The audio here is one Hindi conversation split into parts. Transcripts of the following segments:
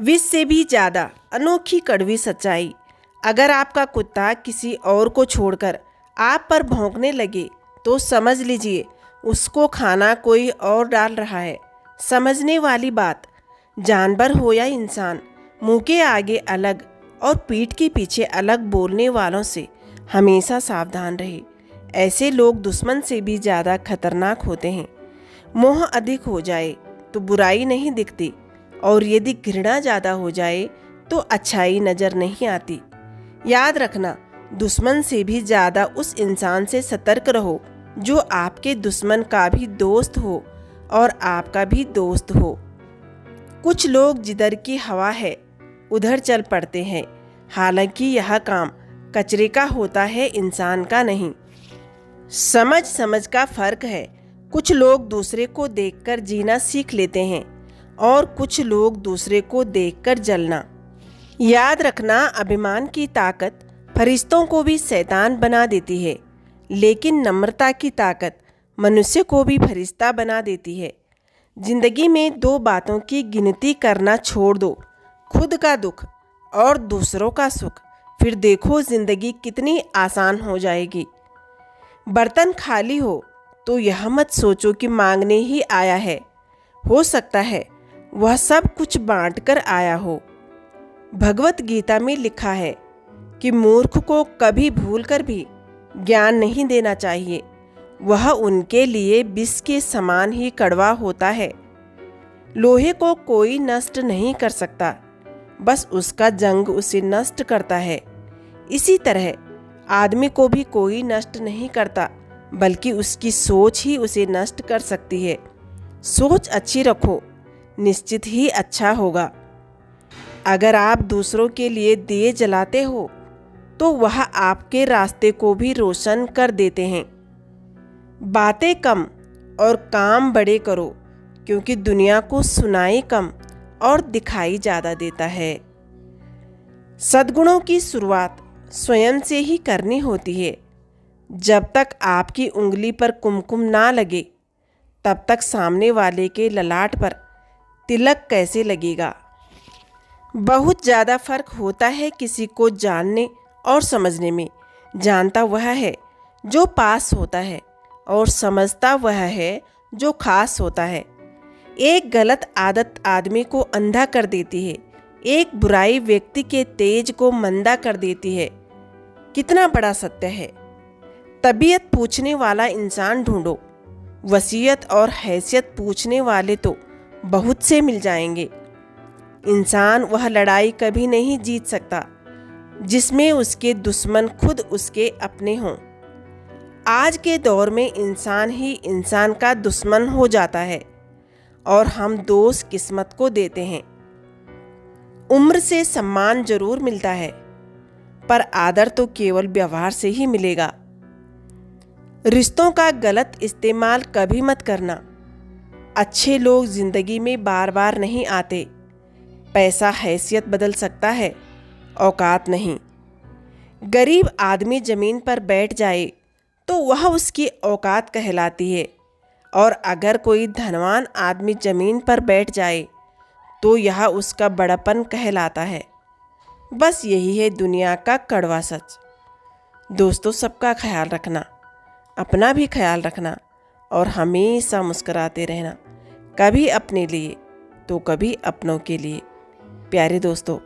विष से भी ज़्यादा अनोखी कड़वी सच्चाई। अगर आपका कुत्ता किसी और को छोड़कर आप पर भौंकने लगे तो समझ लीजिए उसको खाना कोई और डाल रहा है। समझने वाली बात, जानवर हो या इंसान, मुंह के आगे अलग और पीठ के पीछे अलग बोलने वालों से हमेशा सावधान रहे। ऐसे लोग दुश्मन से भी ज़्यादा खतरनाक होते हैं। मोह अधिक हो जाए तो बुराई नहीं दिखती, और यदि घृणा ज़्यादा हो जाए तो अच्छाई नज़र नहीं आती। याद रखना, दुश्मन से भी ज़्यादा उस इंसान से सतर्क रहो जो आपके दुश्मन का भी दोस्त हो और आपका भी दोस्त हो। कुछ लोग जिधर की हवा है उधर चल पड़ते हैं, हालांकि यह काम कचरे का होता है, इंसान का नहीं। समझ का फर्क है। कुछ लोग दूसरे को देखकर जीना सीख लेते हैं और कुछ लोग दूसरे को देखकर जलना। याद रखना, अभिमान की ताकत फरिश्तों को भी शैतान बना देती है, लेकिन नम्रता की ताकत मनुष्य को भी फरिश्ता बना देती है। जिंदगी में दो बातों की गिनती करना छोड़ दो, खुद का दुख और दूसरों का सुख। फिर देखो जिंदगी कितनी आसान हो जाएगी। बर्तन खाली हो तो यह मत सोचो कि मांगने ही आया है। हो सकता है वह सब कुछ बांटकर आया हो। भगवत गीता में लिखा है कि मूर्ख को कभी भूलकर भी ज्ञान नहीं देना चाहिए। वह उनके लिए विष के समान ही कड़वा होता है। लोहे को कोई नष्ट नहीं कर सकता, बस उसका जंग उसे नष्ट करता है। इसी तरह आदमी को भी कोई नष्ट नहीं करता, बल्कि उसकी सोच ही उसे नष्ट कर सकती है। सोच अच्छी रखो, निश्चित ही अच्छा होगा। अगर आप दूसरों के लिए दिए जलाते हो तो वह आपके रास्ते को भी रोशन कर देते हैं। बातें कम और काम बड़े करो, क्योंकि दुनिया को सुनाई कम और दिखाई ज़्यादा देता है। सद्गुणों की शुरुआत स्वयं से ही करनी होती है। जब तक आपकी उंगली पर कुमकुम ना लगे तब तक सामने वाले के ललाट पर तिलक कैसे लगेगा। बहुत ज़्यादा फर्क होता है किसी को जानने और समझने में। जानता वह है जो पास होता है और समझता वह है जो खास होता है। एक गलत आदत आदमी को अंधा कर देती है, एक बुराई व्यक्ति के तेज को मंदा कर देती है। कितना बड़ा सत्य है। तबीयत पूछने वाला इंसान ढूंढो, वसीयत और हैसियत पूछने वाले तो बहुत से मिल जाएंगे। इंसान वह लड़ाई कभी नहीं जीत सकता जिसमें उसके दुश्मन खुद उसके अपने हों। आज के दौर में इंसान ही इंसान का दुश्मन हो जाता है और हम दोष किस्मत को देते हैं। उम्र से सम्मान जरूर मिलता है, पर आदर तो केवल व्यवहार से ही मिलेगा। रिश्तों का गलत इस्तेमाल कभी मत करना। अच्छे लोग जिंदगी में बार बार नहीं आते। पैसा हैसियत बदल सकता है, औकात नहीं। गरीब आदमी ज़मीन पर बैठ जाए तो वह उसकी औकात कहलाती है, और अगर कोई धनवान आदमी ज़मीन पर बैठ जाए तो यह उसका बड़प्पन कहलाता है। बस यही है दुनिया का कड़वा सच। दोस्तों, सबका ख्याल रखना, अपना भी ख्याल रखना और हमेशा मुस्कुराते रहना, कभी अपने लिए तो कभी अपनों के लिए। प्यारे दोस्तों,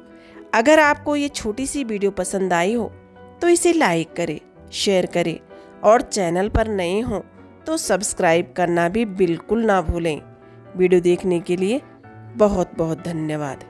अगर आपको ये छोटी सी वीडियो पसंद आई हो तो इसे लाइक करें, शेयर करें और चैनल पर नए हों तो सब्सक्राइब करना भी बिल्कुल ना भूलें। वीडियो देखने के लिए बहुत बहुत धन्यवाद।